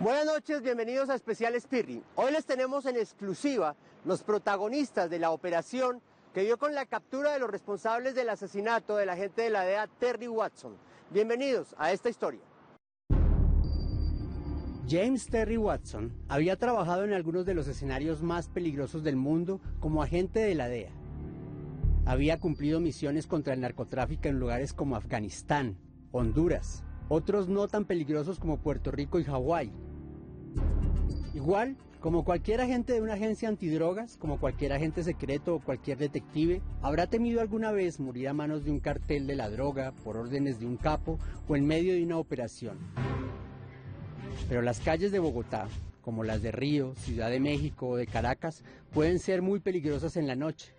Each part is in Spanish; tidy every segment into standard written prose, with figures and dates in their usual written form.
Buenas noches, bienvenidos a Especial Stirring. Hoy les tenemos en exclusiva los protagonistas de la operación que dio con la captura de los responsables del asesinato del agente de la DEA Terry Watson. Bienvenidos a esta historia. James Terry Watson había trabajado en algunos de los escenarios más peligrosos del mundo como agente de la DEA. Había cumplido misiones contra el narcotráfico en lugares como Afganistán, Honduras, otros no tan peligrosos como Puerto Rico y Hawái. Igual, como cualquier agente de una agencia antidrogas, como cualquier agente secreto o cualquier detective, habrá temido alguna vez morir a manos de un cartel de la droga, por órdenes de un capo o en medio de una operación. Pero las calles de Bogotá, como las de Río, Ciudad de México o de Caracas, pueden ser muy peligrosas en la noche.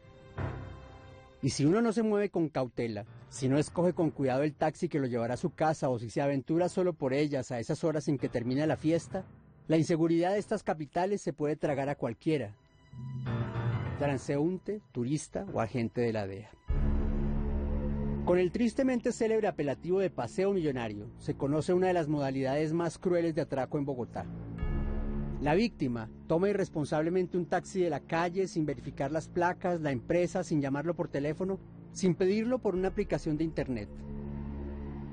Y si uno no se mueve con cautela, si no escoge con cuidado el taxi que lo llevará a su casa o si se aventura solo por ellas a esas horas en que termina la fiesta, la inseguridad de estas capitales se puede tragar a cualquiera, transeúnte, turista o agente de la DEA. Con el tristemente célebre apelativo de paseo millonario, se conoce una de las modalidades más crueles de atraco en Bogotá. La víctima toma irresponsablemente un taxi de la calle sin verificar las placas, la empresa, sin llamarlo por teléfono, sin pedirlo por una aplicación de internet.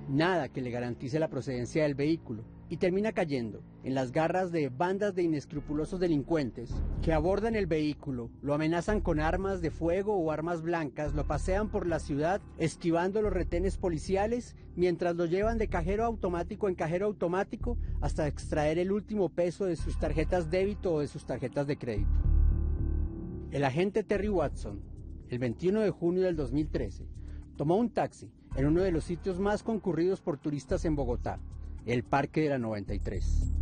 Nada que le garantice la procedencia del vehículo y termina cayendo en las garras de bandas de inescrupulosos delincuentes que abordan el vehículo, lo amenazan con armas de fuego o armas blancas, lo pasean por la ciudad esquivando los retenes policiales mientras lo llevan de cajero automático en cajero automático hasta extraer el último peso de sus tarjetas débito o de sus tarjetas de crédito. El agente Terry Watson, el 21 de junio del 2013, tomó un taxi en uno de los sitios más concurridos por turistas en Bogotá, el Parque de la 93.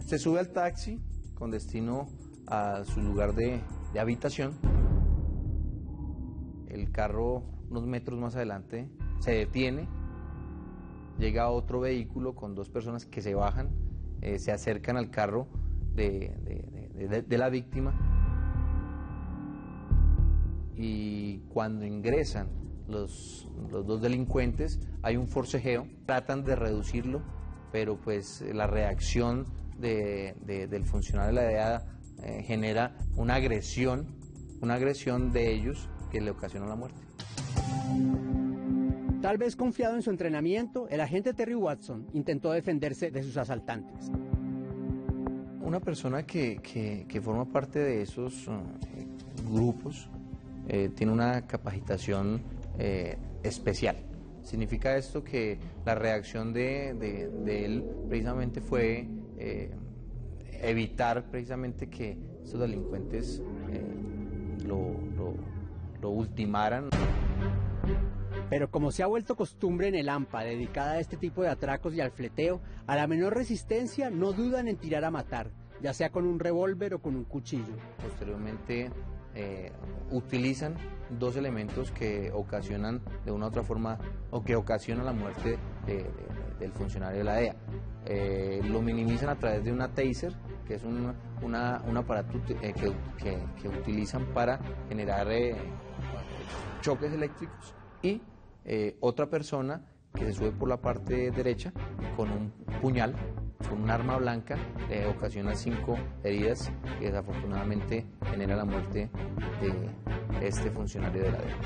Se sube al taxi con destino a su lugar de habitación. El carro, unos metros más adelante, se detiene. Llega otro vehículo con dos personas que se bajan, se acercan al carro de la víctima. Y cuando ingresan los dos delincuentes, hay un forcejeo, tratan de reducirlo, pero pues la reacción del funcionario de la DEA genera una agresión de ellos que le ocasiona la muerte. Tal vez confiado en su entrenamiento, el agente Terry Watson intentó defenderse de sus asaltantes. Una persona que forma parte de esos grupos tiene una capacitación especial. Significa esto que la reacción de él precisamente fue evitar precisamente que estos delincuentes lo ultimaran. Pero como se ha vuelto costumbre en el AMPA dedicada a este tipo de atracos y al fleteo, a la menor resistencia no dudan en tirar a matar, ya sea con un revólver o con un cuchillo. Posteriormente utilizan dos elementos que ocasionan de una u otra forma o que ocasionan la muerte del funcionario de la DEA. Lo minimizan a través de una taser, que es un aparato que utilizan para generar choques eléctricos, y otra persona que se sube por la parte derecha con un puñal, con un arma blanca, ocasiona 5 heridas que desafortunadamente genera la muerte de este funcionario de la DEA.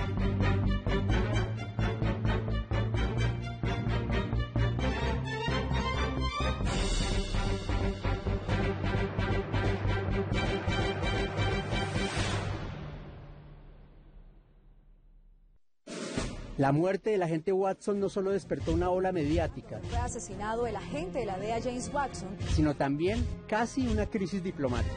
La muerte del agente Watson no solo despertó una ola mediática, fue asesinado el agente de la DEA James Watson, sino también casi una crisis diplomática.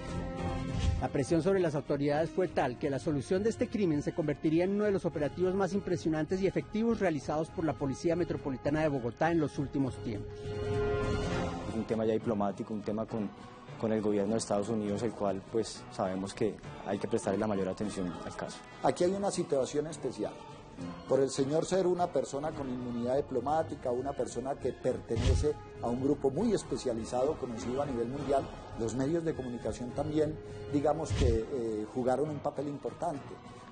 La presión sobre las autoridades fue tal que la solución de este crimen se convertiría en uno de los operativos más impresionantes y efectivos realizados por la Policía Metropolitana de Bogotá en los últimos tiempos. Es un tema ya diplomático, un tema con el gobierno de Estados Unidos, el cual pues sabemos que hay que prestarle la mayor atención al caso. Aquí hay una situación especial. Por el señor ser una persona con inmunidad diplomática, una persona que pertenece a un grupo muy especializado, conocido a nivel mundial, los medios de comunicación también, digamos que jugaron un papel importante.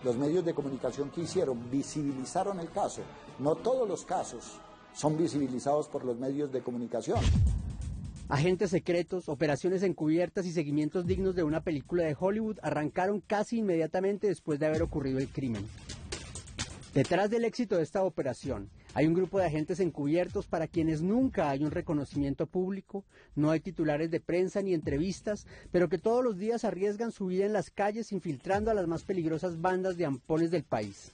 Los medios de comunicación que hicieron, visibilizaron el caso. No todos los casos son visibilizados por los medios de comunicación. Agentes secretos, operaciones encubiertas y seguimientos dignos de una película de Hollywood arrancaron casi inmediatamente después de haber ocurrido el crimen. Detrás del éxito de esta operación hay un grupo de agentes encubiertos para quienes nunca hay un reconocimiento público, no hay titulares de prensa ni entrevistas, pero que todos los días arriesgan su vida en las calles infiltrando a las más peligrosas bandas de ampones del país.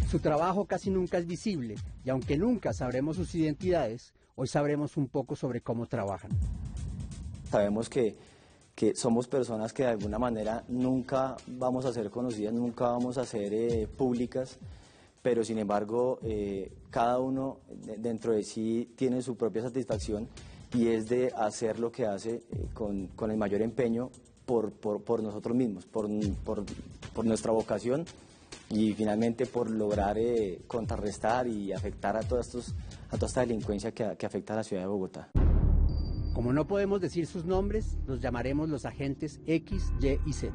Su trabajo casi nunca es visible y aunque nunca sabremos sus identidades, hoy sabremos un poco sobre cómo trabajan. Sabemos que somos personas que de alguna manera nunca vamos a ser conocidas, nunca vamos a ser públicas, pero sin embargo cada uno dentro de sí tiene su propia satisfacción y es de hacer lo que hace con el mayor empeño por nosotros mismos, por nuestra vocación y finalmente por lograr contrarrestar y afectar a toda esta delincuencia que afecta a la ciudad de Bogotá. Como no podemos decir sus nombres, los llamaremos los agentes X, Y y Z.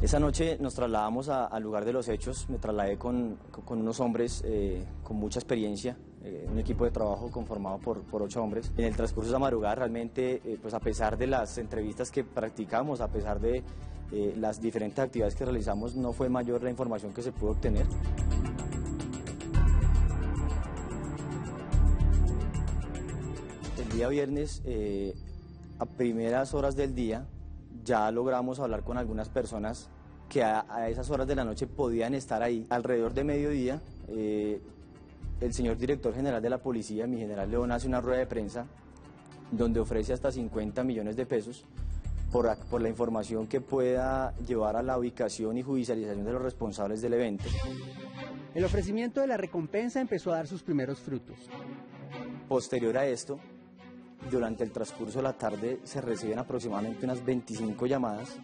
Esa noche nos trasladamos al lugar de los hechos, me trasladé con unos hombres con mucha experiencia, un equipo de trabajo conformado por 8 hombres. En el transcurso de la madrugada realmente, pues a pesar de las entrevistas que practicamos, a pesar de las diferentes actividades que realizamos, no fue mayor la información que se pudo obtener. El día viernes, a primeras horas del día, ya logramos hablar con algunas personas que a esas horas de la noche podían estar ahí. Alrededor de mediodía, el señor director general de la policía, mi general León, hace una rueda de prensa donde ofrece hasta 50 millones de pesos por la información que pueda llevar a la ubicación y judicialización de los responsables del evento. El ofrecimiento de la recompensa empezó a dar sus primeros frutos. Posterior a esto, durante el transcurso de la tarde se reciben aproximadamente unas 25 llamadas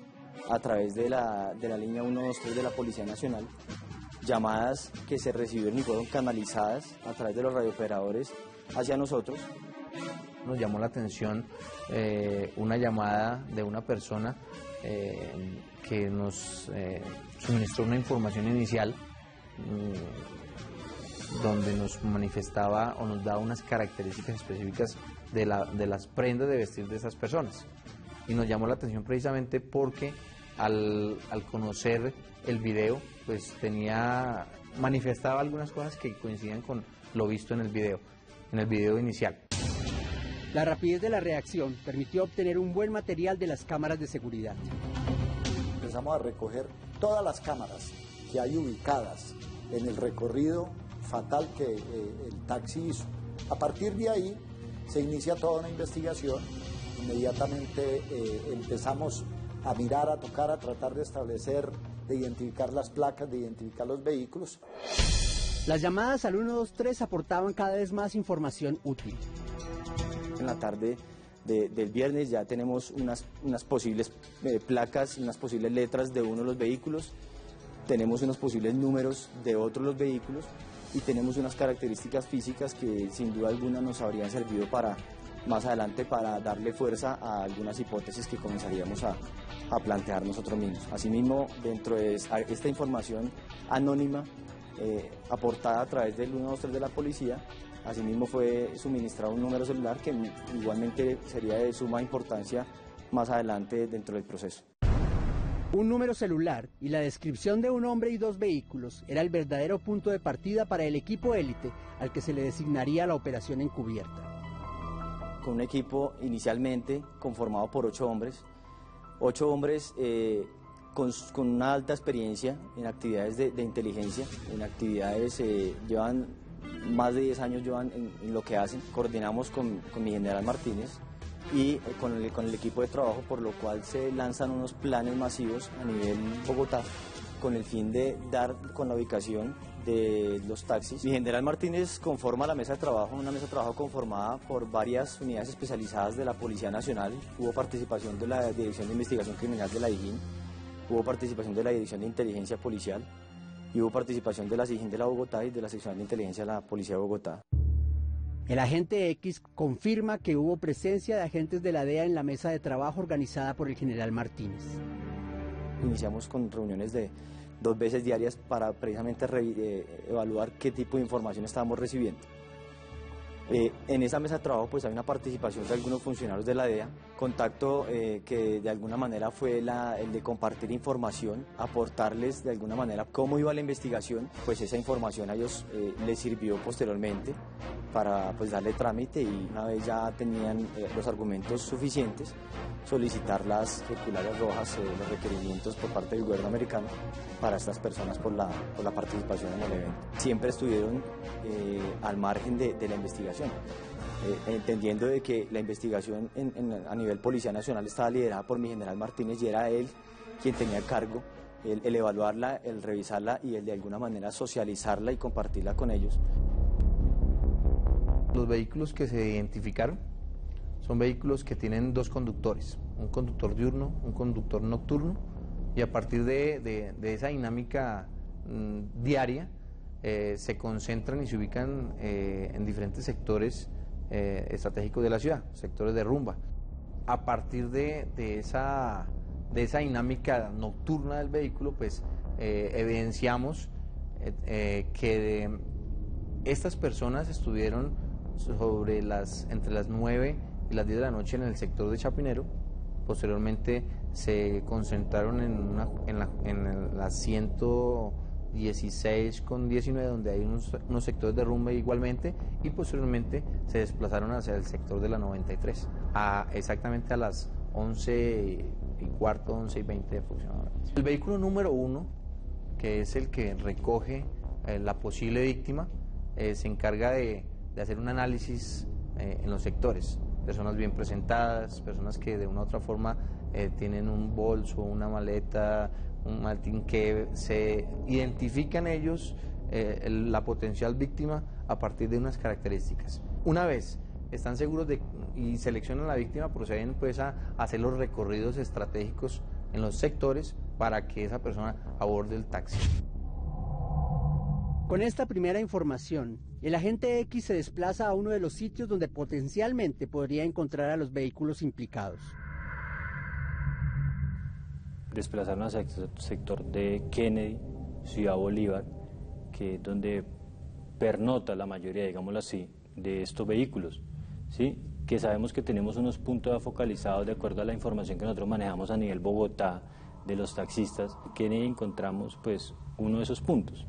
a través de la línea 123 de la Policía Nacional, llamadas que se recibieron y fueron canalizadas a través de los radiooperadores hacia nosotros. Nos llamó la atención una llamada de una persona que nos suministró una información inicial donde nos manifestaba o nos daba unas características específicas de las prendas de vestir de esas personas. Y nos llamó la atención precisamente porque al conocer el video, pues manifestaba algunas cosas que coincidían con lo visto en el video inicial. La rapidez de la reacción permitió obtener un buen material de las cámaras de seguridad. Empezamos a recoger todas las cámaras que hay ubicadas en el recorrido fatal que el taxi hizo. A partir de ahí se inicia toda una investigación. Inmediatamente empezamos a mirar, a tocar, a tratar de establecer, de identificar las placas, de identificar los vehículos. Las llamadas al 123 aportaban cada vez más información útil. En la tarde del viernes ya tenemos unas posibles placas, unas posibles letras de uno de los vehículos, tenemos unos posibles números de otros los vehículos y tenemos unas características físicas que sin duda alguna nos habrían servido para más adelante para darle fuerza a algunas hipótesis que comenzaríamos a plantear nosotros mismos. Asimismo, dentro de esta información anónima aportada a través del 123 de la policía, asimismo fue suministrado un número celular que igualmente sería de suma importancia más adelante dentro del proceso. Un número celular y la descripción de un hombre y 2 vehículos era el verdadero punto de partida para el equipo élite al que se le designaría la operación encubierta. Con un equipo inicialmente conformado por 8 hombres, 8 hombres con una alta experiencia en actividades de inteligencia, en actividades, llevan más de 10 años en lo que hacen. Coordinamos con mi general Martínez y con el equipo de trabajo, por lo cual se lanzan unos planes masivos a nivel Bogotá con el fin de dar con la ubicación de los taxis. Mi general Martínez conforma la mesa de trabajo, una mesa de trabajo conformada por varias unidades especializadas de la Policía Nacional. Hubo participación de la Dirección de Investigación Criminal de la DIJÍN, hubo participación de la Dirección de Inteligencia Policial y hubo participación de la SIJÍN de la Bogotá y de la Sección de Inteligencia de la Policía de Bogotá. El agente X confirma que hubo presencia de agentes de la DEA en la mesa de trabajo organizada por el general Martínez. Iniciamos con reuniones de 2 veces diarias para precisamente evaluar qué tipo de información estábamos recibiendo. En esa mesa de trabajo pues hay una participación de algunos funcionarios de la DEA, contacto que de alguna manera fue el de compartir información, aportarles de alguna manera cómo iba la investigación, pues esa información a ellos les sirvió posteriormente para pues darle trámite, y una vez ya tenían los argumentos suficientes, solicitar las circulares rojas, los requerimientos por parte del gobierno americano para estas personas por la participación en el evento. Siempre estuvieron al margen de la investigación, entendiendo de que la investigación a nivel Policía Nacional estaba liderada por mi general Martínez, y era él quien tenía cargo el evaluarla, el revisarla y el de alguna manera socializarla y compartirla con ellos. Los vehículos que se identificaron son vehículos que tienen 2 conductores, un conductor diurno, un conductor nocturno, y a partir de esa dinámica diaria se concentran y se ubican en diferentes sectores estratégicos de la ciudad, sectores de rumba. A partir de esa dinámica nocturna del vehículo, pues evidenciamos que estas personas estuvieron entre las 9 y las 10 de la noche en el sector de Chapinero. Posteriormente se concentraron en la 116 con 19, donde hay unos sectores de rumba igualmente, y posteriormente se desplazaron hacia el sector de la 93, exactamente a las 11:15, 11:20 aproximadamente. El vehículo número 1, que es el que recoge la posible víctima, se encarga de hacer un análisis en los sectores. Personas bien presentadas, personas que de una u otra forma tienen un bolso, una maleta, un maletín, que se identifican ellos la potencial víctima a partir de unas características. Una vez están seguros y seleccionan a la víctima, proceden pues a hacer los recorridos estratégicos en los sectores para que esa persona aborde el taxi. Con esta primera información, el agente X se desplaza a uno de los sitios donde potencialmente podría encontrar a los vehículos implicados. Desplazaron hacia el sector de Kennedy, Ciudad Bolívar, que es donde pernota la mayoría, digámoslo así, de estos vehículos, ¿sí? Que sabemos que tenemos unos puntos focalizados de acuerdo a la información que nosotros manejamos a nivel Bogotá de los taxistas. En Kennedy encontramos pues uno de esos puntos.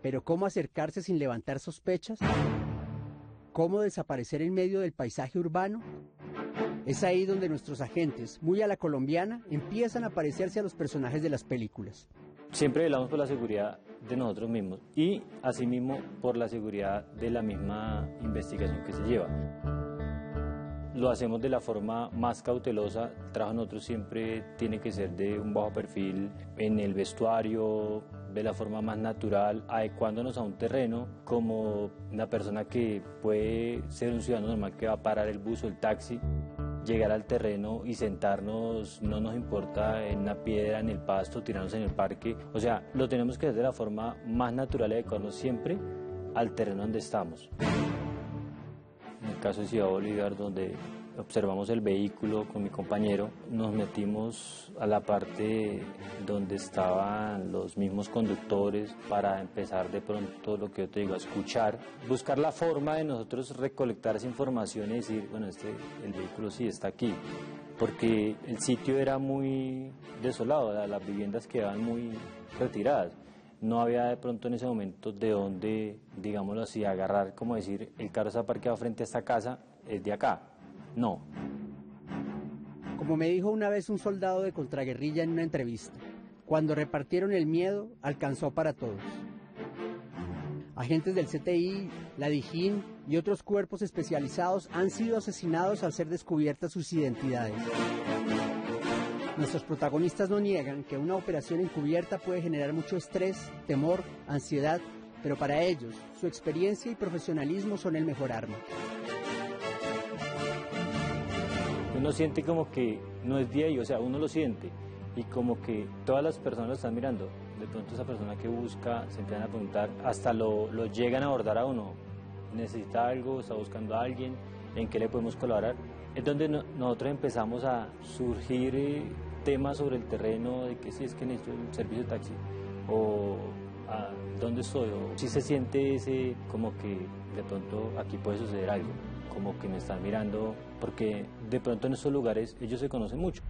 Pero ¿cómo acercarse sin levantar sospechas? ¿Cómo desaparecer en medio del paisaje urbano? Es ahí donde nuestros agentes, muy a la colombiana, empiezan a parecerse a los personajes de las películas. Siempre velamos por la seguridad de nosotros mismos y asimismo por la seguridad de la misma investigación que se lleva. Lo hacemos de la forma más cautelosa. El trabajo de nosotros siempre tiene que ser de un bajo perfil en el vestuario, de la forma más natural, adecuándonos a un terreno como una persona que puede ser un ciudadano normal que va a parar el bus o el taxi, llegar al terreno y sentarnos, no nos importa en una piedra, en el pasto, tirarnos en el parque. O sea, lo tenemos que hacer de la forma más natural y adecuarnos siempre al terreno donde estamos. En el caso de Ciudad Bolívar, donde observamos el vehículo con mi compañero, nos metimos a la parte donde estaban los mismos conductores para empezar de pronto, lo que yo te digo, a escuchar, buscar la forma de nosotros recolectar esa información y decir, bueno, el vehículo sí está aquí, porque el sitio era muy desolado, las viviendas quedaban muy retiradas. No había de pronto en ese momento de dónde, digámoslo así, agarrar, como decir, el carro está parqueado frente a esta casa, es de acá. No. Como me dijo una vez un soldado de contraguerrilla en una entrevista, cuando repartieron el miedo, alcanzó para todos. Agentes del CTI, la DIJÍN y otros cuerpos especializados han sido asesinados al ser descubiertas sus identidades. Nuestros protagonistas no niegan que una operación encubierta puede generar mucho estrés, temor, ansiedad, pero para ellos, su experiencia y profesionalismo son el mejor arma. Uno siente como que no es de ahí, o sea, uno lo siente y como que todas las personas lo están mirando. De pronto esa persona que busca se empiezan a preguntar, hasta lo llegan a abordar a uno. Necesita algo, está buscando a alguien, ¿en qué le podemos colaborar? Es donde nosotros empezamos a surgir tema sobre el terreno de que si es que necesito un servicio de taxi o dónde estoy, o si se siente ese como que de pronto aquí puede suceder algo, como que me están mirando, porque de pronto en estos lugares ellos se conocen mucho.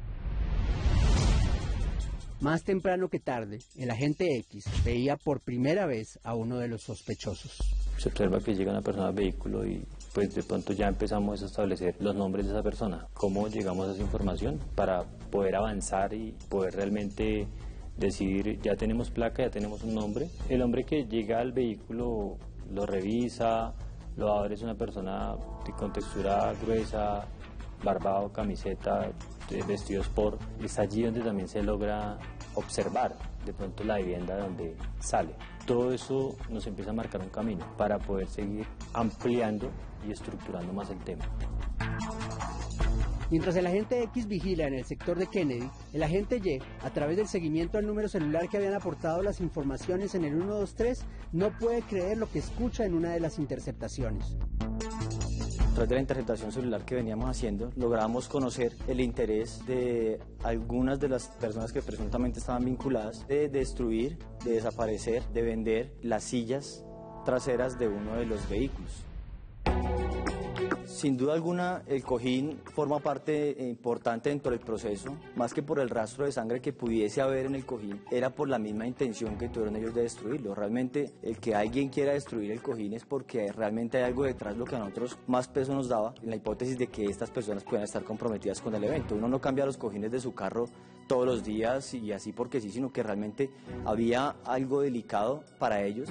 Más temprano que tarde, el agente X veía por primera vez a uno de los sospechosos. Se observa que llega una persona al vehículo y pues de pronto ya empezamos a establecer los nombres de esa persona, cómo llegamos a esa información para poder avanzar y poder realmente decir, ya tenemos placa, ya tenemos un nombre. El hombre que llega al vehículo lo revisa, lo abre, es una persona con textura gruesa, barbado, camiseta, vestido sport. Es allí donde también se logra observar de pronto la vivienda donde sale. Todo eso nos empieza a marcar un camino para poder seguir ampliando y estructurando más el tema. Mientras el agente X vigila en el sector de Kennedy, el agente Y, a través del seguimiento al número celular que habían aportado las informaciones en el 123, no puede creer lo que escucha en una de las interceptaciones. A través de la interceptación celular que veníamos haciendo, logramos conocer el interés de algunas de las personas que presuntamente estaban vinculadas de destruir, de desaparecer, de vender las sillas traseras de uno de los vehículos. Sin duda alguna, el cojín forma parte importante dentro del proceso, más que por el rastro de sangre que pudiese haber en el cojín, era por la misma intención que tuvieron ellos de destruirlo. Realmente, el que alguien quiera destruir el cojín es porque realmente hay algo detrás, lo que a nosotros más peso nos daba, en la hipótesis de que estas personas puedan estar comprometidas con el evento. Uno no cambia los cojines de su carro todos los días y así porque sí, sino que realmente había algo delicado para ellos.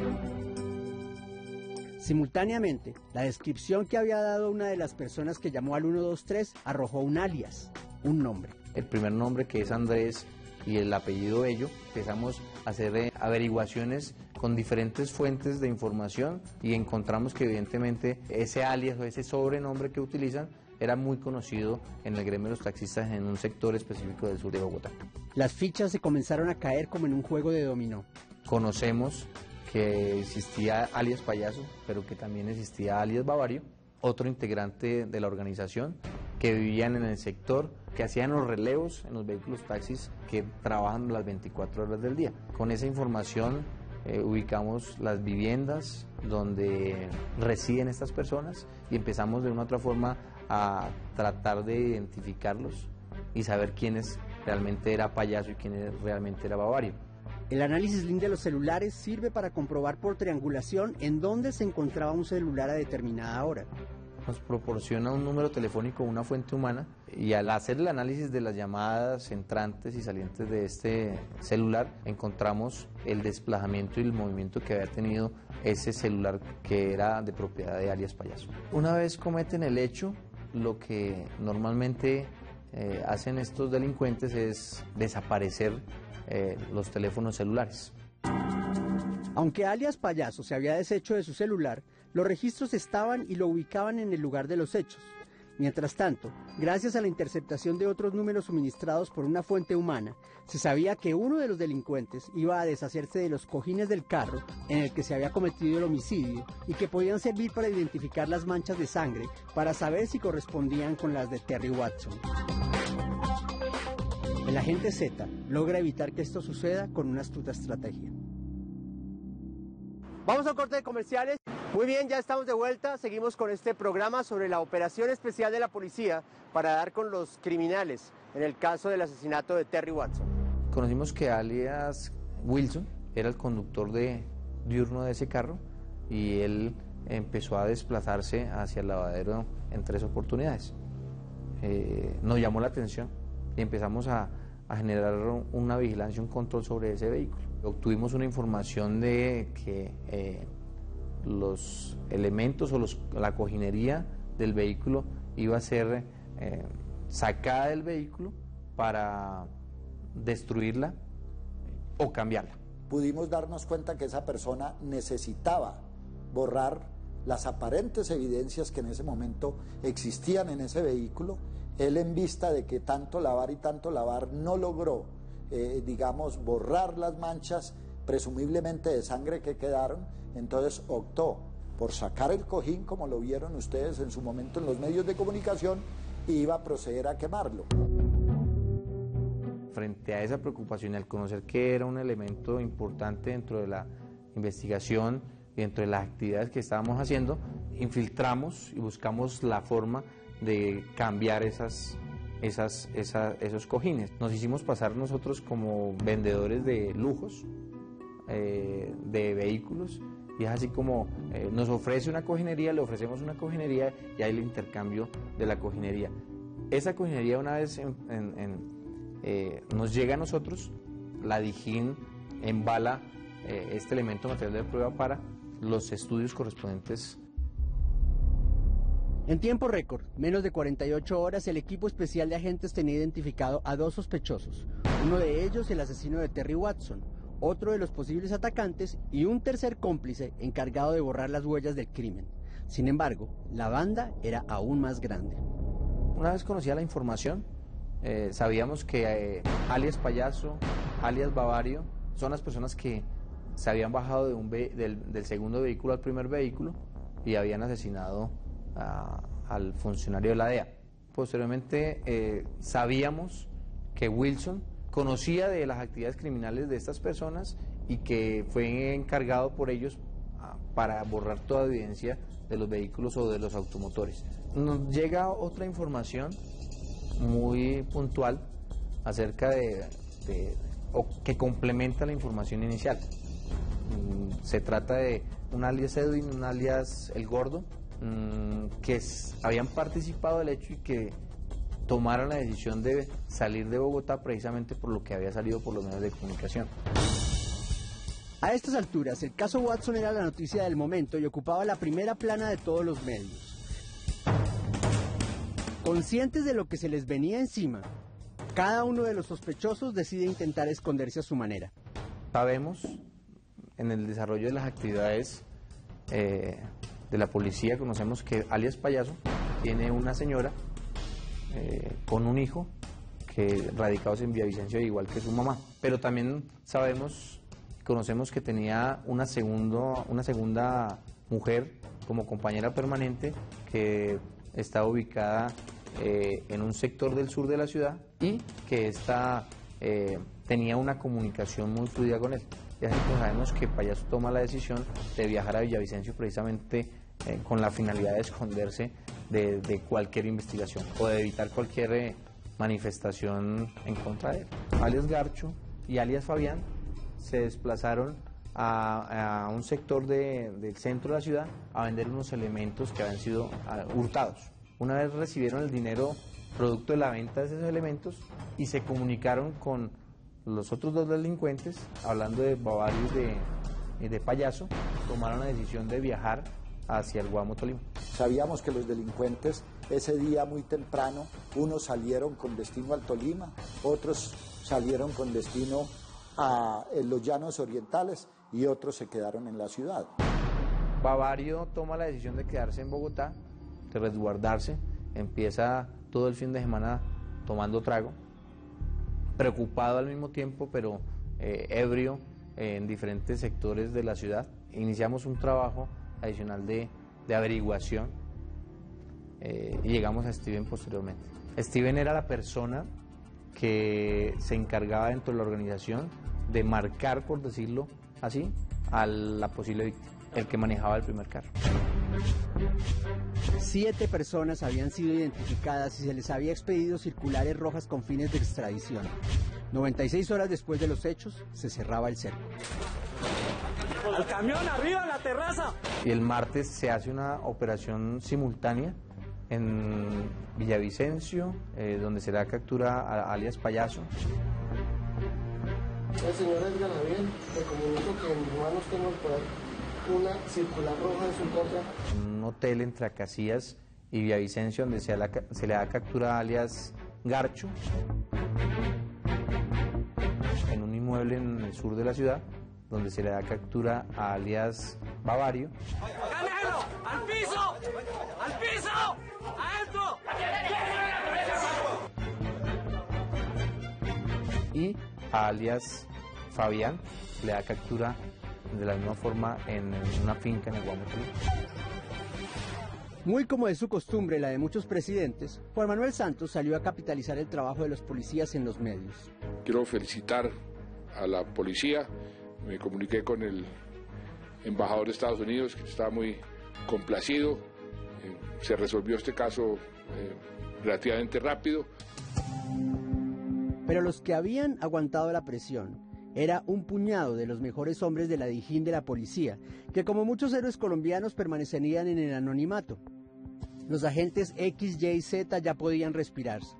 Simultáneamente, la descripción que había dado una de las personas que llamó al 123 arrojó un alias, un nombre. El primer nombre, que es Andrés, y el apellido Bello. Empezamos a hacer averiguaciones con diferentes fuentes de información y encontramos que evidentemente ese alias o ese sobrenombre que utilizan era muy conocido en el gremio de los taxistas en un sector específico del sur de Bogotá. Las fichas se comenzaron a caer como en un juego de dominó. Conocemos que existía alias Payaso, pero que también existía alias Bavario, otro integrante de la organización, que vivían en el sector, que hacían los relevos en los vehículos taxis que trabajan las 24 horas del día. Con esa información ubicamos las viviendas donde residen estas personas y empezamos de una u otra forma a tratar de identificarlos y saber quién realmente era Payaso y quién realmente era Bavario. El análisis link de los celulares sirve para comprobar por triangulación en dónde se encontraba un celular a determinada hora. Nos proporciona un número telefónico, una fuente humana, y al hacer el análisis de las llamadas entrantes y salientes de este celular, encontramos el desplazamiento y el movimiento que había tenido ese celular que era de propiedad de alias Payaso. Una vez cometen el hecho, lo que normalmente hacen estos delincuentes es desaparecer los teléfonos celulares. Aunque alias Payaso se había deshecho de su celular, los registros estaban y lo ubicaban en el lugar de los hechos. Mientras tanto, gracias a la interceptación de otros números suministrados por una fuente humana, se sabía que uno de los delincuentes iba a deshacerse de los cojines del carro en el que se había cometido el homicidio y que podían servir para identificar las manchas de sangre para saber si correspondían con las de Terry Watson. El agente Z logra evitar que esto suceda con una astuta estrategia. Vamos a un corte de comerciales. Muy bien, ya estamos de vuelta. Seguimos con este programa sobre la operación especial de la policía para dar con los criminales en el caso del asesinato de Terry Watson. Conocimos que alias Wilson era el conductor diurno de ese carro y él empezó a desplazarse hacia el lavadero en 3 oportunidades. Nos llamó la atención y empezamos a generar una vigilancia, un control sobre ese vehículo. Obtuvimos una información de que los elementos o la cojinería del vehículo iba a ser sacada del vehículo para destruirla o cambiarla. Pudimos darnos cuenta que esa persona necesitaba borrar las aparentes evidencias que en ese momento existían en ese vehículo. Él, en vista de que tanto lavar y tanto lavar, no logró, digamos, borrar las manchas presumiblemente de sangre que quedaron, entonces optó por sacar el cojín, como lo vieron ustedes en su momento en los medios de comunicación, y iba a proceder a quemarlo. frente a esa preocupación y al conocer que era un elemento importante dentro de la investigación y dentro de las actividades que estábamos haciendo, infiltramos y buscamos la forma de cambiar esos cojines. Nos hicimos pasar nosotros como vendedores de lujos, de vehículos, y es así como nos ofrece una cojinería, le ofrecemos una cojinería y hay el intercambio de la cojinería. Esa cojinería, una vez nos llega a nosotros, la Dijín embala este elemento material de prueba para los estudios correspondientes. En tiempo récord, menos de 48 horas, el equipo especial de agentes tenía identificado a 2 sospechosos. Uno de ellos, el asesino de Terry Watson, otro de los posibles atacantes y un tercer cómplice encargado de borrar las huellas del crimen. Sin embargo, la banda era aún más grande. Una vez conocida la información, sabíamos que alias Payaso, alias Bavario, son las personas que se habían bajado del segundo vehículo al primer vehículo y habían asesinado al funcionario de la DEA. Posteriormente sabíamos que Wilson conocía de las actividades criminales de estas personas y que fue encargado por ellos para borrar toda evidencia de los vehículos o de los automotores. Nos llega otra información muy puntual acerca o que complementa la información inicial. Se trata de un alias Edwin, un alias El Gordo, que habían participado del hecho y que tomaron la decisión de salir de Bogotá precisamente por lo que había salido por los medios de comunicación. A estas alturas, el caso Watson era la noticia del momento y ocupaba la primera plana de todos los medios. Conscientes de lo que se les venía encima, cada uno de los sospechosos decide intentar esconderse a su manera. Sabemos, en el desarrollo de las actividades de la policía, conocemos que alias Payaso tiene una señora con un hijo que radicados en Villavicencio, igual que su mamá. Pero también conocemos que tenía una segunda mujer como compañera permanente que está ubicada en un sector del sur de la ciudad y que tenía una comunicación muy fluida con él. Y así pues sabemos que Payaso toma la decisión de viajar a Villavicencio precisamente con la finalidad de esconderse de cualquier investigación o de evitar cualquier manifestación en contra de él. Alias Garcho y alias Fabián se desplazaron a un sector del centro de la ciudad a vender unos elementos que habían sido hurtados. Una vez recibieron el dinero producto de la venta de esos elementos y se comunicaron con los otros 2 delincuentes, hablando de Bavario y de Payaso, tomaron la decisión de viajar hacia el Guamo, Tolima. Sabíamos que los delincuentes ese día muy temprano, unos salieron con destino al Tolima, otros salieron con destino a los llanos orientales y otros se quedaron en la ciudad. Bavario toma la decisión de quedarse en Bogotá, de resguardarse, empieza todo el fin de semana tomando trago, preocupado al mismo tiempo, pero ebrio en diferentes sectores de la ciudad. Iniciamos un trabajo adicional de averiguación y llegamos a Steven posteriormente. Steven era la persona que se encargaba dentro de la organización de marcar, por decirlo así, a la posible víctima, el que manejaba el primer carro. 7 personas habían sido identificadas y se les había expedido circulares rojas con fines de extradición. 96 horas después de los hechos, se cerraba el cerco. ¡Al camión, arriba, la terraza! Y el martes se hace una operación simultánea en Villavicencio, donde se da captura a alias Payaso. El señor Edgar Javier, te comunico que en mis manos tengo por ahí una circular roja en su contra. Un hotel entre Acacias y Villavicencio, donde se le da captura a alias Garcho. En un inmueble en el sur de la ciudad, donde se le da captura a alias Bavario. ¡Déjelo! ¡Al piso! ¡Al piso! ¡Adentro! Y a alias Fabián le da captura de la misma forma en una finca en el Guamo. Muy como es su costumbre, la de muchos presidentes, Juan Manuel Santos salió a capitalizar el trabajo de los policías en los medios. Quiero felicitar a la policía. Me comuniqué con el embajador de Estados Unidos, que estaba muy complacido. Se resolvió este caso relativamente rápido. Pero los que habían aguantado la presión era un puñado de los mejores hombres de la Dijín de la policía, que como muchos héroes colombianos permanecerían en el anonimato. Los agentes X, Y, Z ya podían respirarse.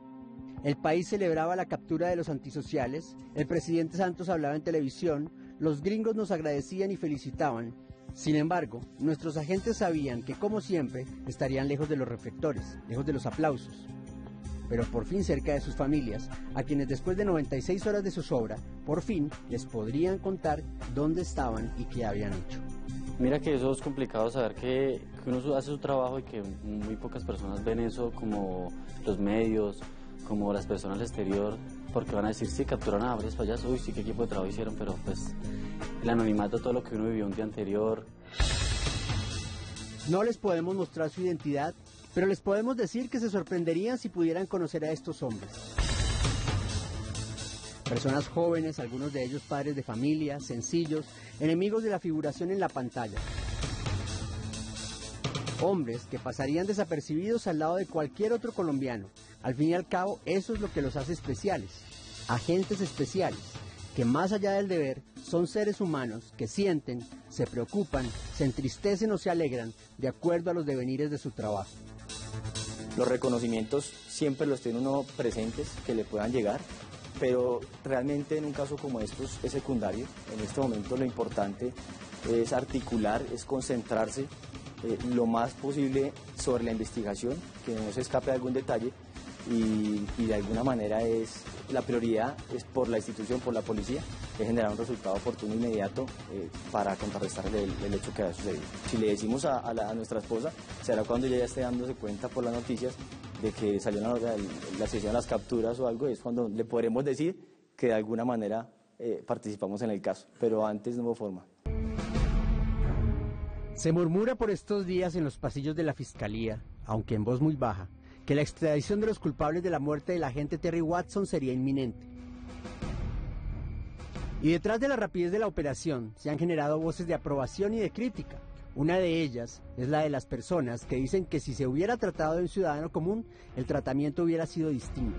El país celebraba la captura de los antisociales, el presidente Santos hablaba en televisión, los gringos nos agradecían y felicitaban. Sin embargo, nuestros agentes sabían que, como siempre, estarían lejos de los reflectores, lejos de los aplausos. Pero por fin cerca de sus familias, a quienes después de 96 horas de zozobra, por fin les podrían contar dónde estaban y qué habían hecho. Mira que eso es complicado saber que uno hace su trabajo y que muy pocas personas ven eso, como los medios, como las personas del exterior, porque van a decir, sí, capturaron a varios payasos, uy, sí, qué equipo de trabajo hicieron, pero pues el anonimato, todo lo que uno vivió un día anterior. No les podemos mostrar su identidad, pero les podemos decir que se sorprenderían si pudieran conocer a estos hombres. Personas jóvenes, algunos de ellos padres de familia, sencillos, enemigos de la figuración en la pantalla. Hombres que pasarían desapercibidos al lado de cualquier otro colombiano. Al fin y al cabo, eso es lo que los hace especiales. Agentes especiales, que más allá del deber, son seres humanos que sienten, se preocupan, se entristecen o se alegran de acuerdo a los devenires de su trabajo. Los reconocimientos siempre los tiene uno presentes, que le puedan llegar, pero realmente en un caso como estos es secundario. En este momento lo importante es articular, es concentrarse lo más posible sobre la investigación, que no se escape algún detalle y de alguna manera la prioridad es por la institución, por la policía, es generar un resultado oportuno e inmediato para contrarrestar el hecho que ha sucedido. Si le decimos a nuestra esposa, será cuando ella ya esté dándose cuenta por las noticias de que salió la sesión de las capturas o algo, es cuando le podremos decir que de alguna manera participamos en el caso, pero antes no hubo forma. Se murmura por estos días en los pasillos de la Fiscalía, aunque en voz muy baja, que la extradición de los culpables de la muerte del agente Terry Watson sería inminente. Y detrás de la rapidez de la operación se han generado voces de aprobación y de crítica. Una de ellas es la de las personas que dicen que si se hubiera tratado de un ciudadano común, el tratamiento hubiera sido distinto.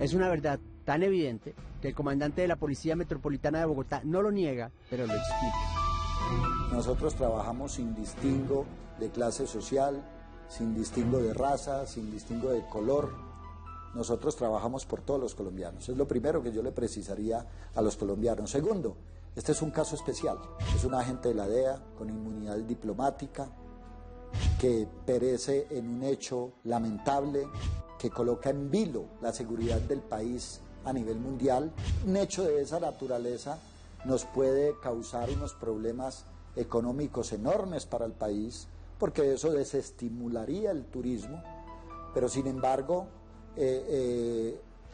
Es una verdad tan evidente que el comandante de la Policía Metropolitana de Bogotá no lo niega, pero lo explica. Nosotros trabajamos sin distingo de clase social, sin distingo de raza, sin distingo de color. Nosotros trabajamos por todos los colombianos. Es lo primero que yo le precisaría a los colombianos. Segundo, este es un caso especial. Es un agente de la DEA con inmunidad diplomática que perece en un hecho lamentable que coloca en vilo la seguridad del país a nivel mundial. Un hecho de esa naturaleza nos puede causar unos problemas económicos enormes para el país, porque eso desestimularía el turismo, pero sin embargo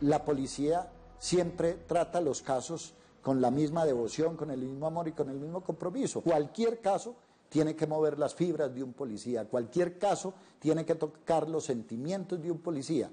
la policía siempre trata los casos con la misma devoción, con el mismo amor y con el mismo compromiso. Cualquier caso tiene que mover las fibras de un policía, cualquier caso tiene que tocar los sentimientos de un policía,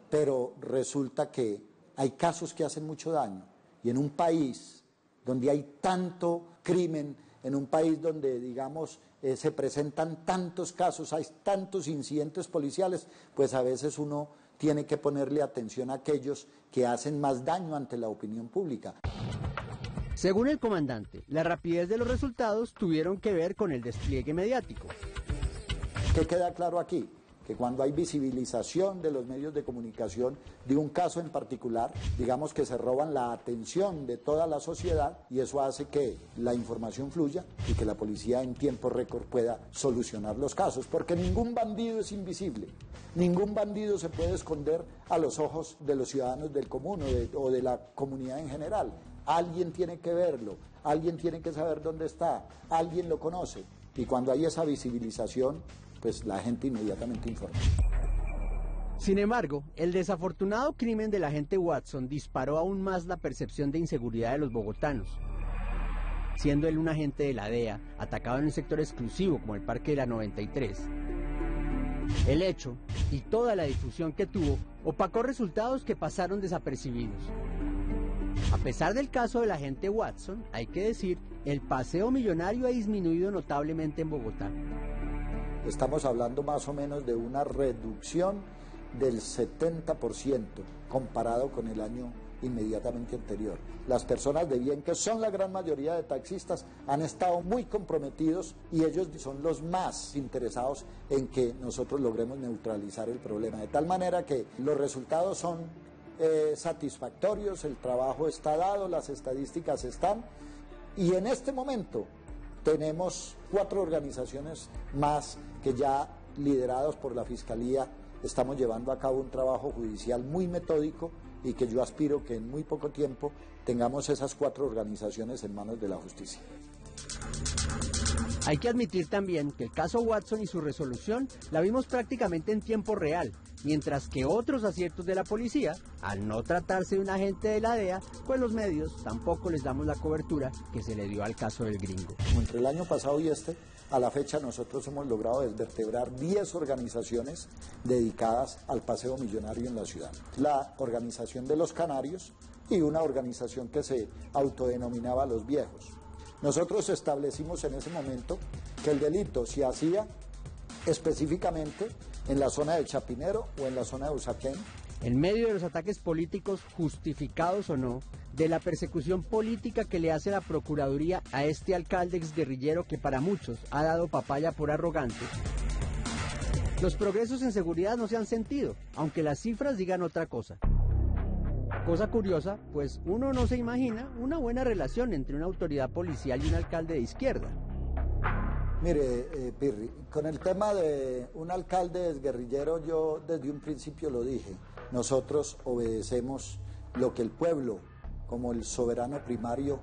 pero resulta que hay casos que hacen mucho daño, y en un país donde hay tanto crimen, en un país donde, digamos, se presentan tantos casos, hay tantos incidentes policiales, pues a veces uno tiene que ponerle atención a aquellos que hacen más daño ante la opinión pública. Según el comandante, la rapidez de los resultados tuvieron que ver con el despliegue mediático. ¿Qué queda claro aquí? Que cuando hay visibilización de los medios de comunicación de un caso en particular, digamos que se roban la atención de toda la sociedad y eso hace que la información fluya y que la policía en tiempo récord pueda solucionar los casos, porque ningún bandido es invisible, ningún bandido se puede esconder a los ojos de los ciudadanos del común o de la comunidad en general. Alguien tiene que verlo, alguien tiene que saber dónde está, alguien lo conoce, y cuando hay esa visibilización, pues la gente inmediatamente informa. Sin embargo, el desafortunado crimen del agente Watson disparó aún más la percepción de inseguridad de los bogotanos. siendo él un agente de la DEA, atacado en un sector exclusivo como el Parque de la 93. El hecho y toda la difusión que tuvo opacó resultados que pasaron desapercibidos. A pesar del caso del agente Watson, hay que decir, el paseo millonario ha disminuido notablemente en Bogotá. Estamos hablando más o menos de una reducción del 70% comparado con el año inmediatamente anterior. Las personas de bien, que son la gran mayoría de taxistas, han estado muy comprometidos y ellos son los más interesados en que nosotros logremos neutralizar el problema, de tal manera que los resultados son satisfactorios, el trabajo está dado, las estadísticas están, y en este momento tenemos 4 organizaciones más que ya, liderados por la Fiscalía, estamos llevando a cabo un trabajo judicial muy metódico y que yo aspiro que en muy poco tiempo tengamos esas 4 organizaciones en manos de la justicia. Hay que admitir también que el caso Watson y su resolución la vimos prácticamente en tiempo real, mientras que otros aciertos de la policía, al no tratarse de un agente de la DEA, pues los medios tampoco les damos la cobertura que se le dio al caso del Gringo. Entre el año pasado y a la fecha nosotros hemos logrado desvertebrar 10 organizaciones dedicadas al paseo millonario en la ciudad. La organización de los Canarios y una organización que se autodenominaba Los Viejos. Nosotros establecimos en ese momento que el delito se hacía específicamente en la zona del Chapinero o en la zona de Usaquén. En medio de los ataques políticos, justificados o no, de la persecución política que le hace la Procuraduría a este alcalde exguerrillero que para muchos ha dado papaya por arrogante, los progresos en seguridad no se han sentido, aunque las cifras digan otra cosa. Cosa curiosa, pues uno no se imagina una buena relación entre una autoridad policial y un alcalde de izquierda. Mire, Pirri, con el tema de un alcalde exguerrillero, yo desde un principio lo dije, nosotros obedecemos lo que el pueblo, como el soberano primario,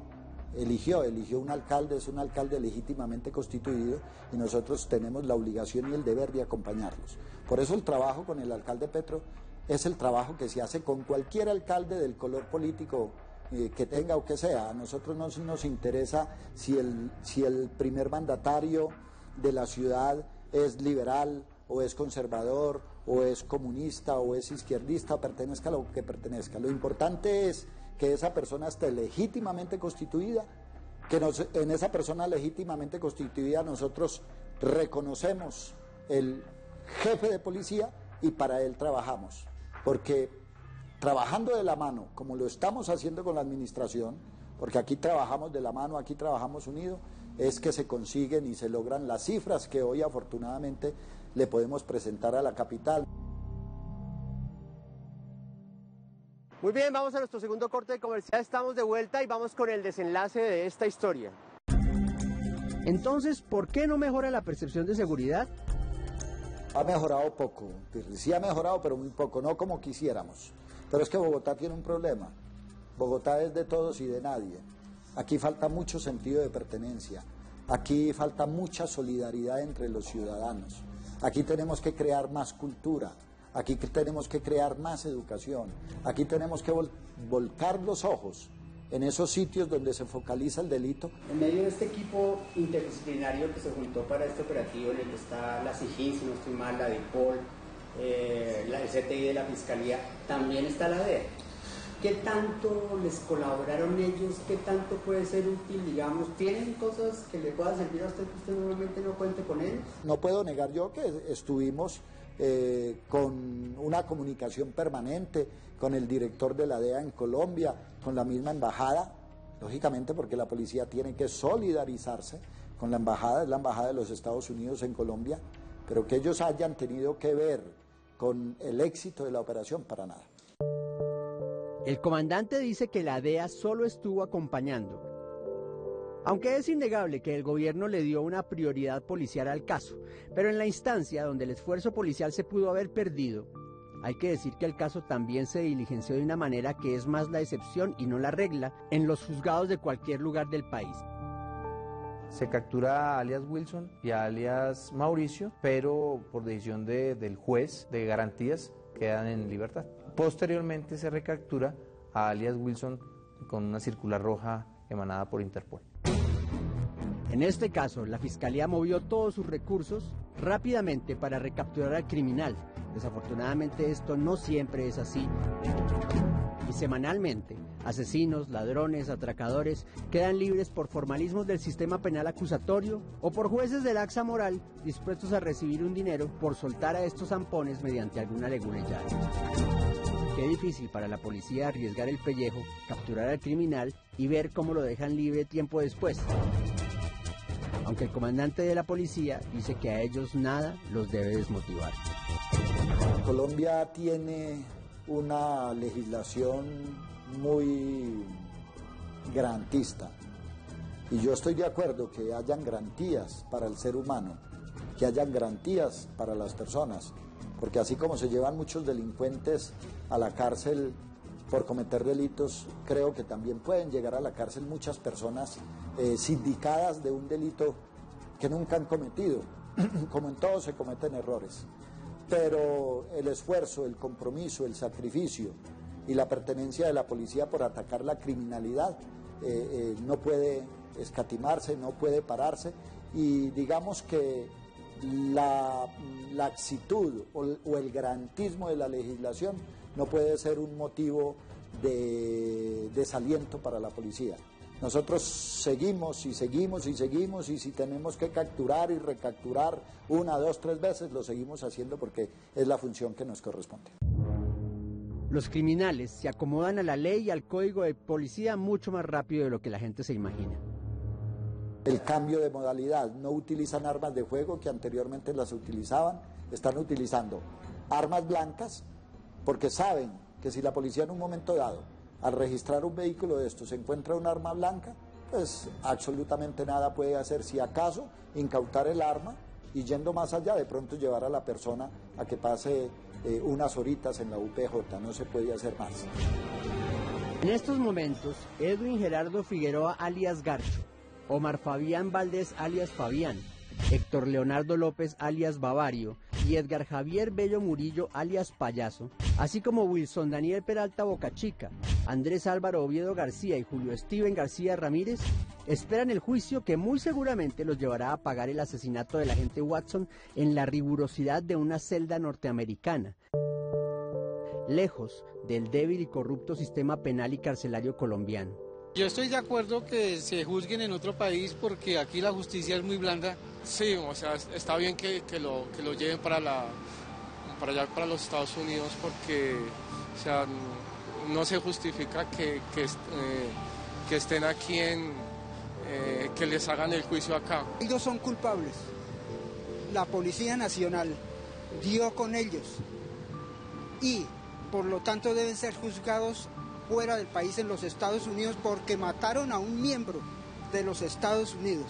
eligió un alcalde, es un alcalde legítimamente constituido y nosotros tenemos la obligación y el deber de acompañarlos. Por eso el trabajo con el alcalde Petro es el trabajo que se hace con cualquier alcalde del color político que tenga o que sea. A nosotros no nos interesa si el primer mandatario de la ciudad es liberal o es conservador o es comunista o es izquierdista o pertenezca a lo que pertenezca. Lo importante es que esa persona esté legítimamente constituida, que en esa persona legítimamente constituida nosotros reconocemos el jefe de policía y para él trabajamos. Porque trabajando de la mano, como lo estamos haciendo con la administración, porque aquí trabajamos de la mano, aquí trabajamos unidos, es que se consiguen y se logran las cifras que hoy afortunadamente le podemos presentar a la capital. Muy bien, vamos a nuestro segundo corte de comercial, estamos de vuelta y vamos con el desenlace de esta historia. Entonces, ¿por qué no mejora la percepción de seguridad? Ha mejorado poco, sí ha mejorado, pero muy poco, no como quisiéramos. Pero es que Bogotá tiene un problema. Bogotá es de todos y de nadie. Aquí falta mucho sentido de pertenencia. Aquí falta mucha solidaridad entre los ciudadanos. Aquí tenemos que crear más cultura. Aquí tenemos que crear más educación. Aquí tenemos que volcar los ojos en esos sitios donde se focaliza el delito. En medio de este equipo interdisciplinario que se juntó para este operativo, en el que está la SIJIN, si no estoy mal, la DIPOL, el CTI de la Fiscalía, también está la DEA. ¿Qué tanto les colaboraron ellos? ¿Qué tanto puede ser útil, digamos? ¿Tienen cosas que le puedan servir a usted que usted normalmente no cuente con ellos? No puedo negar yo que estuvimos con una comunicación permanente con el director de la DEA en Colombia, con la misma embajada, lógicamente porque la policía tiene que solidarizarse con la embajada, es la embajada de los Estados Unidos en Colombia, pero que ellos hayan tenido que ver con el éxito de la operación, para nada. El comandante dice que la DEA solo estuvo acompañando. Aunque es innegable que el gobierno le dio una prioridad policial al caso, pero en la instancia donde el esfuerzo policial se pudo haber perdido, hay que decir que el caso también se diligenció de una manera que es más la excepción y no la regla en los juzgados de cualquier lugar del país. Se captura a alias Wilson y a alias Mauricio, pero por decisión del juez de garantías quedan en libertad. Posteriormente se recaptura a alias Wilson con una circular roja emanada por Interpol. En este caso, la Fiscalía movió todos sus recursos rápidamente para recapturar al criminal. Desafortunadamente esto no siempre es así. Y semanalmente, asesinos, ladrones, atracadores quedan libres por formalismos del sistema penal acusatorio o por jueces de laxa moral dispuestos a recibir un dinero por soltar a estos zampones mediante alguna leguleyada. Qué difícil para la policía arriesgar el pellejo, capturar al criminal y ver cómo lo dejan libre tiempo después. Aunque el comandante de la policía dice que a ellos nada los debe desmotivar. Colombia tiene una legislación muy garantista y yo estoy de acuerdo que hayan garantías para el ser humano, que hayan garantías para las personas, porque así como se llevan muchos delincuentes a la cárcel por cometer delitos, creo que también pueden llegar a la cárcel muchas personas sindicadas de un delito que nunca han cometido. Como en todo se cometen errores, pero el esfuerzo, el compromiso, el sacrificio y la pertenencia de la policía por atacar la criminalidad no puede escatimarse, no puede pararse, y digamos que la laxitud o el garantismo de la legislación no puede ser un motivo de desaliento para la policía. Nosotros seguimos y seguimos y seguimos, y si tenemos que capturar y recapturar 1, 2, 3 veces, lo seguimos haciendo porque es la función que nos corresponde. Los criminales se acomodan a la ley y al código de policía mucho más rápido de lo que la gente se imagina. El cambio de modalidad, no utilizan armas de fuego que anteriormente las utilizaban, están utilizando armas blancas porque saben que si la policía en un momento dado, al registrar un vehículo de estos, se encuentra un arma blanca, pues absolutamente nada puede hacer, si acaso incautar el arma y, yendo más allá, de pronto llevar a la persona a que pase unas horitas en la UPJ, no se puede hacer más. En estos momentos, Edwin Gerardo Figueroa alias Garcho, Omar Fabián Valdés alias Fabián, Héctor Leonardo López alias Bavario y Edgar Javier Bello Murillo alias Payaso, así como Wilson Daniel Peralta Bocachica, Andrés Álvaro Oviedo García y Julio Steven García Ramírez, esperan el juicio que muy seguramente los llevará a pagar el asesinato del agente Watson en la rigurosidad de una celda norteamericana, lejos del débil y corrupto sistema penal y carcelario colombiano. Yo estoy de acuerdo que se juzguen en otro país porque aquí la justicia es muy blanda. Sí, o sea, está bien que lo lleven para allá, para los Estados Unidos, porque, o sea, no se justifica que estén aquí que les hagan el juicio acá. Ellos son culpables. La Policía Nacional dio con ellos y, por lo tanto, deben ser juzgados fuera del país, en los Estados Unidos, porque mataron a un miembro de los Estados Unidos.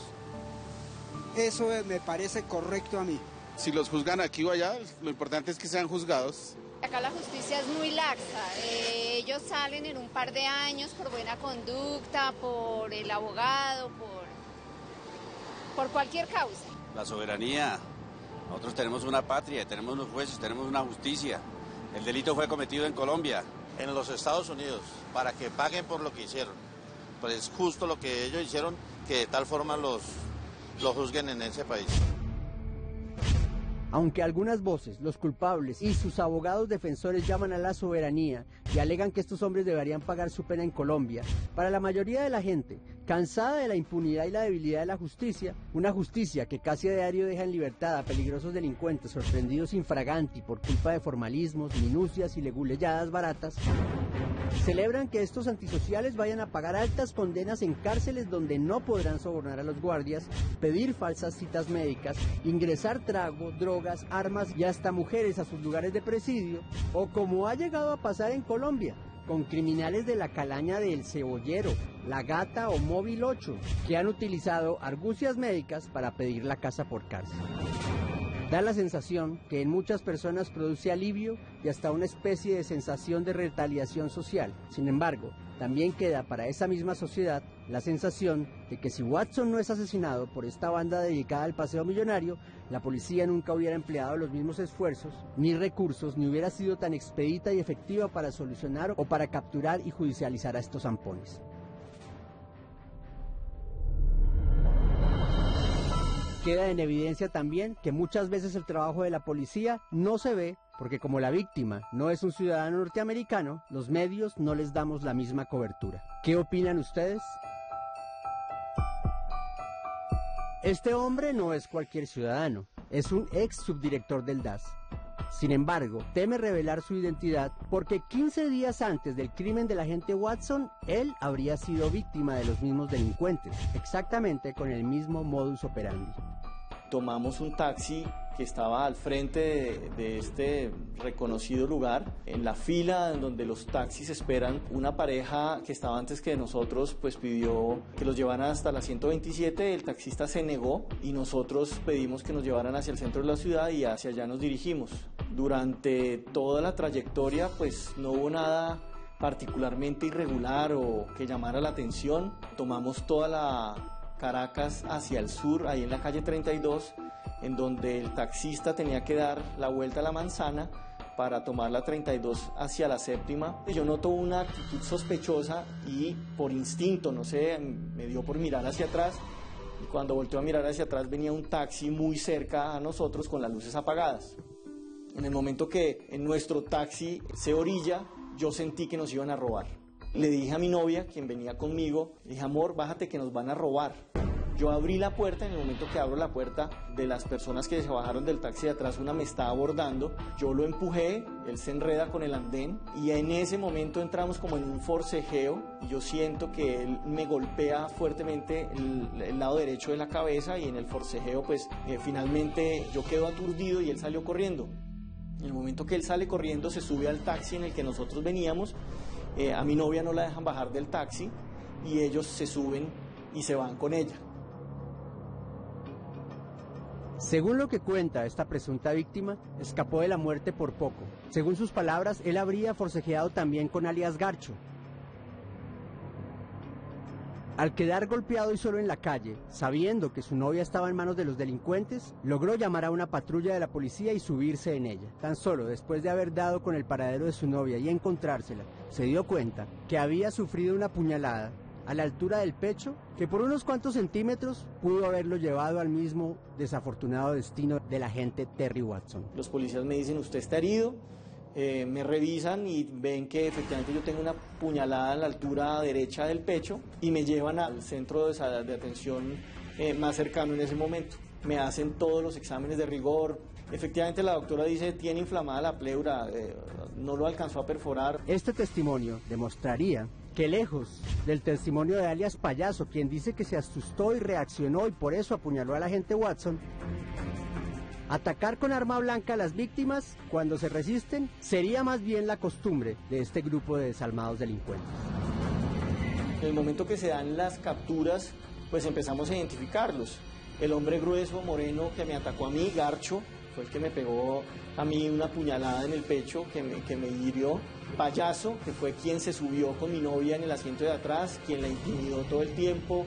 Eso me parece correcto a mí. Si los juzgan aquí o allá, lo importante es que sean juzgados. Acá la justicia es muy laxa. Ellos salen en un par de años por buena conducta, por el abogado, por cualquier causa. La soberanía. Nosotros tenemos una patria, tenemos unos jueces, tenemos una justicia. El delito fue cometido en Colombia. En los Estados Unidos, para que paguen por lo que hicieron. Pues es justo lo que ellos hicieron, que de tal forma los juzguen en ese país. Aunque algunas voces, los culpables y sus abogados defensores llaman a la soberanía y alegan que estos hombres deberían pagar su pena en Colombia, para la mayoría de la gente, cansada de la impunidad y la debilidad de la justicia, una justicia que casi a diario deja en libertad a peligrosos delincuentes sorprendidos infraganti por culpa de formalismos, minucias y leguleyadas baratas, celebran que estos antisociales vayan a pagar altas condenas en cárceles donde no podrán sobornar a los guardias, pedir falsas citas médicas, ingresar trago, drogas, armas y hasta mujeres a sus lugares de presidio, o como ha llegado a pasar en Colombia, con criminales de la calaña de El Cebollero, La Gata o Móvil 8, que han utilizado argucias médicas para pedir la casa por cárcel. Da la sensación que en muchas personas produce alivio y hasta una especie de sensación de retaliación social. Sin embargo, también queda para esa misma sociedad la sensación de que si Watson no es asesinado por esta banda dedicada al paseo millonario, la policía nunca hubiera empleado los mismos esfuerzos ni recursos, ni hubiera sido tan expedita y efectiva para solucionar o para capturar y judicializar a estos zampones. Queda en evidencia también que muchas veces el trabajo de la policía no se ve porque como la víctima no es un ciudadano norteamericano, los medios no les damos la misma cobertura. ¿Qué opinan ustedes? Este hombre no es cualquier ciudadano, es un ex subdirector del DAS. Sin embargo, teme revelar su identidad porque 15 días antes del crimen del agente Watson, él habría sido víctima de los mismos delincuentes, exactamente con el mismo modus operandi. Tomamos un taxi que estaba al frente de este reconocido lugar. En la fila en donde los taxis esperan, una pareja que estaba antes que nosotros pues pidió que los llevaran hasta la 127, el taxista se negó y nosotros pedimos que nos llevaran hacia el centro de la ciudad y hacia allá nos dirigimos. Durante toda la trayectoria pues no hubo nada particularmente irregular o que llamara la atención. Tomamos toda la Caracas hacia el sur, ahí en la calle 32, en donde el taxista tenía que dar la vuelta a la manzana para tomar la 32 hacia la séptima. Yo noto una actitud sospechosa y por instinto, no sé, me dio por mirar hacia atrás y cuando volteó a mirar hacia atrás venía un taxi muy cerca a nosotros con las luces apagadas. En el momento que en nuestro taxi se orilla, yo sentí que nos iban a robar. Le dije a mi novia, quien venía conmigo, le dije, amor, bájate que nos van a robar. Yo abrí la puerta, en el momento que abro la puerta, de las personas que se bajaron del taxi de atrás, una me estaba abordando, yo lo empujé, él se enreda con el andén y en ese momento entramos como en un forcejeo y yo siento que él me golpea fuertemente el lado derecho de la cabeza y en el forcejeo pues finalmente yo quedo aturdido y él salió corriendo. En el momento que él sale corriendo se sube al taxi en el que nosotros veníamos. A mi novia no la dejan bajar del taxi y ellos se suben y se van con ella. Según lo que cuenta esta presunta víctima, escapó de la muerte por poco. Según sus palabras, él habría forcejeado también con alias Garcho. Al quedar golpeado y solo en la calle, sabiendo que su novia estaba en manos de los delincuentes, logró llamar a una patrulla de la policía y subirse en ella. Tan solo después de haber dado con el paradero de su novia y encontrársela, se dio cuenta que había sufrido una puñalada a la altura del pecho que por unos cuantos centímetros pudo haberlo llevado al mismo desafortunado destino del agente Terry Watson. Los policías me dicen, usted está herido. Me revisan y ven que efectivamente yo tengo una puñalada a la altura derecha del pecho y me llevan al centro de atención más cercano en ese momento. Me hacen todos los exámenes de rigor. Efectivamente la doctora dice tiene inflamada la pleura, no lo alcanzó a perforar. Este testimonio demostraría que lejos del testimonio de alias Payaso, quien dice que se asustó y reaccionó y por eso apuñaló al agente Watson, atacar con arma blanca a las víctimas cuando se resisten sería más bien la costumbre de este grupo de desalmados delincuentes. En el momento que se dan las capturas, pues empezamos a identificarlos. El hombre grueso, moreno, que me atacó a mí, Garcho, fue el que me pegó a mí una puñalada en el pecho, que me hirió. Payaso, que fue quien se subió con mi novia en el asiento de atrás, quien la intimidó todo el tiempo,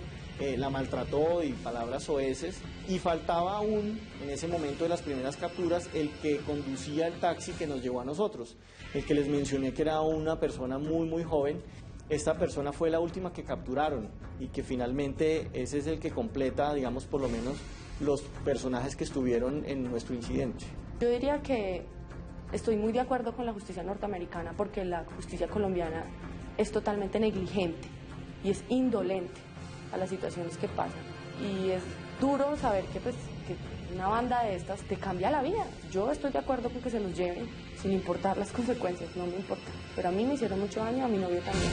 la maltrató y palabras soeces, y faltaba aún, en ese momento de las primeras capturas, el que conducía el taxi que nos llevó a nosotros, el que les mencioné que era una persona muy joven. Esta persona fue la última que capturaron y que finalmente ese es el que completa, digamos, por lo menos los personajes que estuvieron en nuestro incidente. Yo diría que estoy muy de acuerdo con la justicia norteamericana porque la justicia colombiana es totalmente negligente y es indolente a las situaciones que pasan y es duro saber que una banda de estas te cambia la vida. Yo estoy de acuerdo con que se los lleven sin importar las consecuencias, no me importa, pero a mí me hicieron mucho daño, a mi novio también.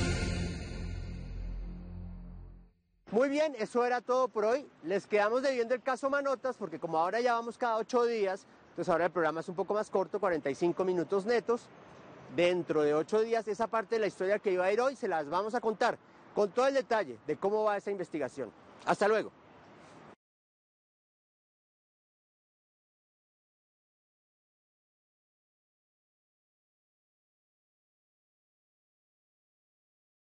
Muy bien, eso era todo por hoy. Les quedamos debiendo el caso Manotas porque como ahora ya vamos cada 8 días, entonces ahora el programa es un poco más corto, 45 minutos netos. Dentro de 8 días esa parte de la historia que iba a ir hoy se las vamos a contar con todo el detalle de cómo va esa investigación. Hasta luego.